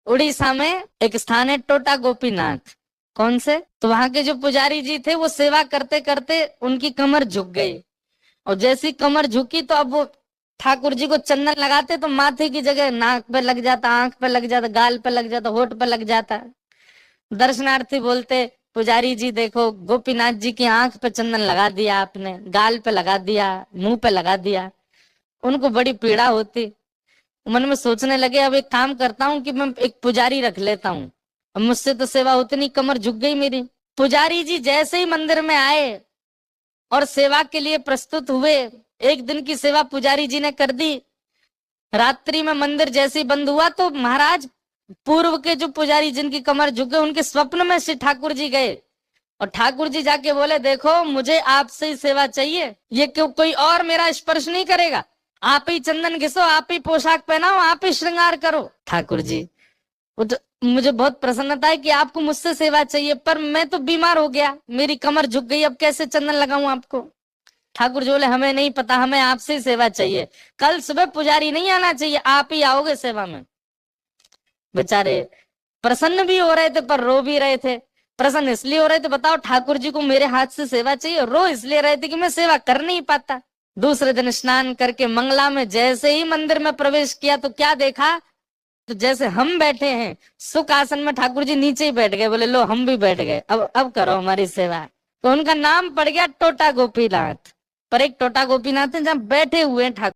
उड़ीसा में एक स्थान है टोटा गोपीनाथ। कौन से? तो वहां के जो पुजारी जी थे वो सेवा करते करते उनकी कमर झुक गई, और जैसी कमर झुकी तो अब वो ठाकुर जी को चंदन लगाते तो माथे की जगह नाक पे लग जाता, आंख पे लग जाता, गाल पे लग जाता, होठ पे लग जाता। दर्शनार्थी बोलते, पुजारी जी देखो गोपीनाथ जी की आंख पे चंदन लगा दिया आपने, गाल पे लगा दिया, मुंह पे लगा दिया। उनको बड़ी पीड़ा होती। मन में सोचने लगे अब एक काम करता हूँ कि मैं एक पुजारी रख लेता हूँ, अब मुझसे तो सेवा होती नहीं, कमर झुक गई मेरी। पुजारी जी जैसे ही मंदिर में आए और सेवा के लिए प्रस्तुत हुए, एक दिन की सेवा पुजारी जी ने कर दी। रात्रि में मंदिर जैसे ही बंद हुआ तो महाराज पूर्व के जो पुजारी जिनकी कमर झुक गई, उनके स्वप्न में श्री ठाकुर जी गए, और ठाकुर जी जाके बोले देखो मुझे आपसे ही सेवा चाहिए, ये क्यों कोई और मेरा स्पर्श नहीं करेगा, आप ही चंदन घिसो, आप ही पोशाक पहनाओ, आप ही श्रृंगार करो। ठाकुर जी वो तो मुझे बहुत प्रसन्नता है कि आपको मुझसे सेवा चाहिए, पर मैं तो बीमार हो गया, मेरी कमर झुक गई, अब कैसे चंदन लगाऊं आपको। ठाकुर जी बोले हमें नहीं पता, हमें आपसे ही सेवा चाहिए, कल सुबह पुजारी नहीं आना चाहिए, आप ही आओगे सेवा में। बेचारे प्रसन्न भी हो रहे थे पर रो भी रहे थे। प्रसन्न इसलिए हो रहे थे, बताओ ठाकुर जी को मेरे हाथ से सेवा चाहिए, रो इसलिए रहे थे कि मैं सेवा कर नहीं पाता। दूसरे दिन स्नान करके मंगला में जैसे ही मंदिर में प्रवेश किया तो क्या देखा, तो जैसे हम बैठे हैं सुख आसन में, ठाकुर जी नीचे ही बैठ गए, बोले लो हम भी बैठ गए, अब करो हमारी सेवा। तो उनका नाम पड़ गया टोटा गोपीनाथ। पर एक टोटा गोपीनाथ है जहाँ बैठे हुए हैं ठाकुर।